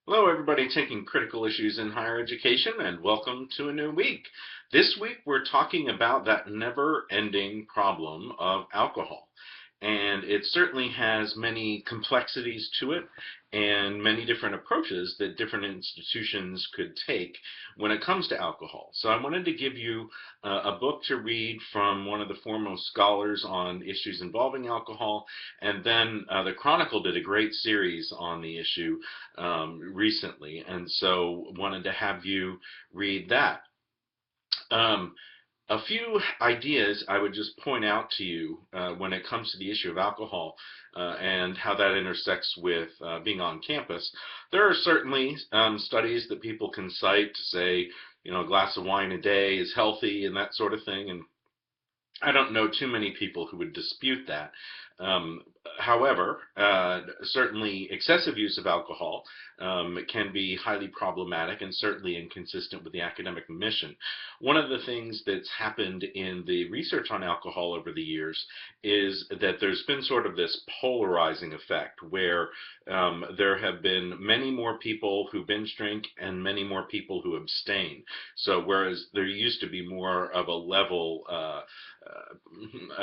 Hello, everybody taking critical issues in higher education, and welcome to a new week. This week, we're talking about that never-ending problem of alcohol. And it certainly has many complexities to it and many different approaches that different institutions could take when it comes to alcohol. So I wanted to give you a book to read from one of the foremost scholars on issues involving alcohol, and then the Chronicle did a great series on the issue recently, and so wanted to have you read that. Um, a few ideas I would just point out to you when it comes to the issue of alcohol and how that intersects with being on campus. There are certainly studies that people can cite to say, a glass of wine a day is healthy and that sort of thing, and I don't know too many people who would dispute that. Um, However, certainly excessive use of alcohol can be highly problematic and certainly inconsistent with the academic mission. One of the things that's happened in the research on alcohol over the years is that there's been sort of this polarizing effect where there have been many more people who binge drink and many more people who abstain. So whereas there used to be more of a level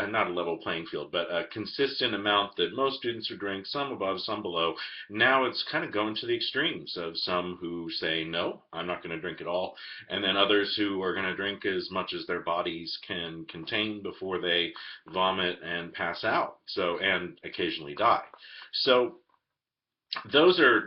not a level playing field, but a consistent amount that most students would drink, some above, some below. Now it's kind of going to the extremes of some who say, no, I'm not going to drink at all, and then others who are going to drink as much as their bodies can contain before they vomit and pass out, so and occasionally die. So those are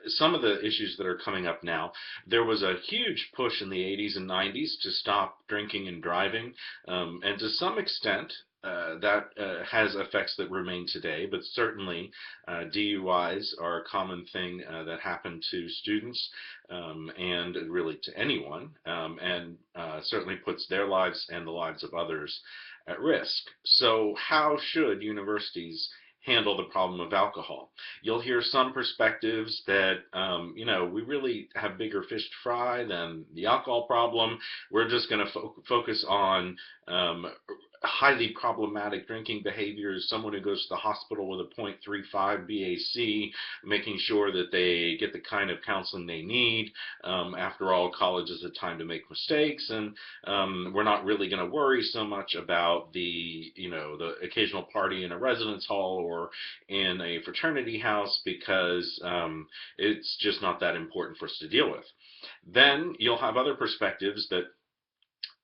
some of the issues that are coming up now. There was a huge push in the 80s and 90s to stop drinking and driving, and to some extent, that has effects that remain today. But certainly, DUIs are a common thing that happen to students and really to anyone, and certainly puts their lives and the lives of others at risk. So, how should universities handle the problem of alcohol? You'll hear some perspectives that, we really have bigger fish to fry than the alcohol problem. We're just going to focus on highly problematic drinking behaviors, someone who goes to the hospital with a 0.35 BAC, making sure that they get the kind of counseling they need. After all, college is a time to make mistakes, and we're not really going to worry so much about the occasional party in a residence hall or in a fraternity house because it's just not that important for us to deal with. Then you'll have other perspectives that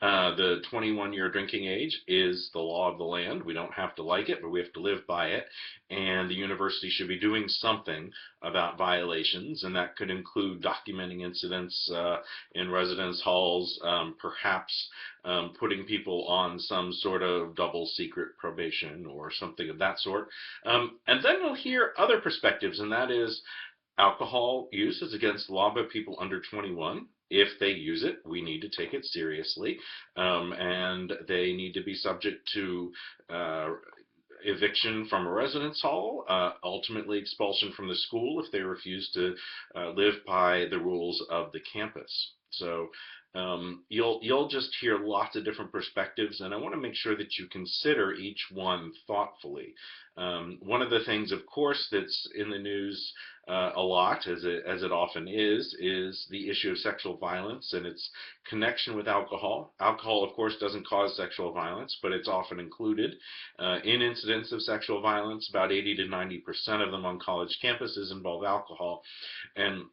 the 21-year drinking age is the law of the land. We don't have to like it, but we have to live by it. And the university should be doing something about violations, and that could include documenting incidents in residence halls, perhaps putting people on some sort of double secret probation or something of that sort. And then you'll hear other perspectives, and that is alcohol use is against the law by people under 21. If they use it, we need to take it seriously, and they need to be subject to eviction from a residence hall, ultimately expulsion from the school if they refuse to live by the rules of the campus. So you'll just hear lots of different perspectives, and I want to make sure that you consider each one thoughtfully. One of the things, of course, that's in the news a lot, as it often is the issue of sexual violence and its connection with alcohol. Alcohol, of course, doesn't cause sexual violence, but it's often included in incidents of sexual violence. About 80 to 90% of them on college campuses involve alcohol, and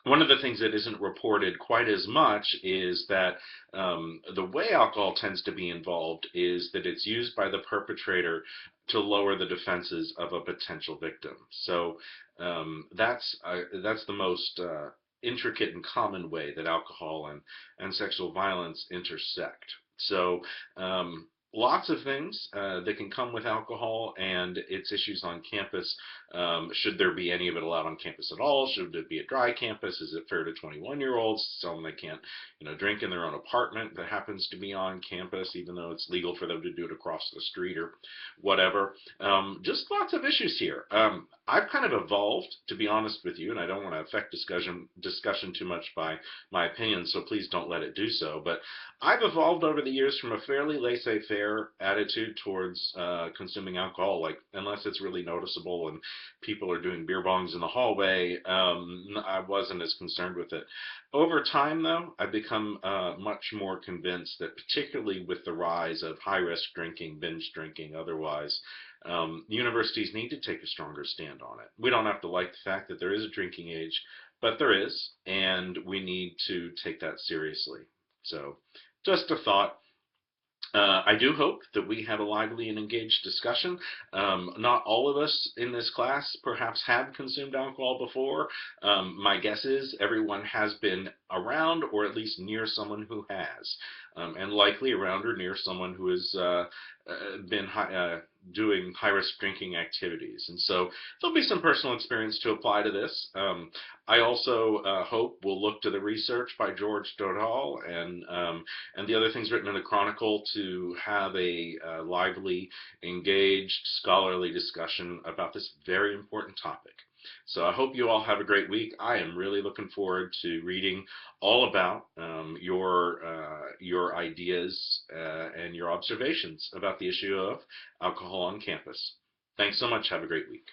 one of the things that isn't reported quite as much is that the way alcohol tends to be involved is that it's used by the perpetrator to lower the defenses of a potential victim. So that's the most intricate and common way that alcohol and sexual violence intersect. So lots of things that can come with alcohol and its issues on campus. Should there be any of it allowed on campus at all? Should it be a dry campus? Is it fair to 21-year-olds? Tell them they can't, drink in their own apartment that happens to be on campus, even though it's legal for them to do it across the street or whatever. Just lots of issues here. I've kind of evolved, to be honest with you, and I don't want to affect discussion too much by my opinions, so please don't let it do so. But I've evolved over the years from a fairly laissez-faire laissez-faire attitude towards consuming alcohol. Like, unless it's really noticeable and people are doing beer bongs in the hallway, I wasn't as concerned with it. Over time, though, I've become much more convinced that, particularly with the rise of high-risk drinking, binge drinking, otherwise, universities need to take a stronger stand on it. We don't have to like the fact that there is a drinking age, but there is, and we need to take that seriously. So, just a thought. I do hope that we have a lively and engaged discussion. Not all of us in this class perhaps have consumed alcohol before. My guess is everyone has been around or at least near someone who has, and likely around or near someone who has been doing high-risk drinking activities. And so there'll be some personal experience to apply to this. I also hope we'll look to the research by George Dodal and the other things written in the Chronicle to have a lively, engaged, scholarly discussion about this very important topic. So I hope you all have a great week. I am really looking forward to reading all about your ideas and your observations about the issue of alcohol on campus. Thanks so much. Have a great week.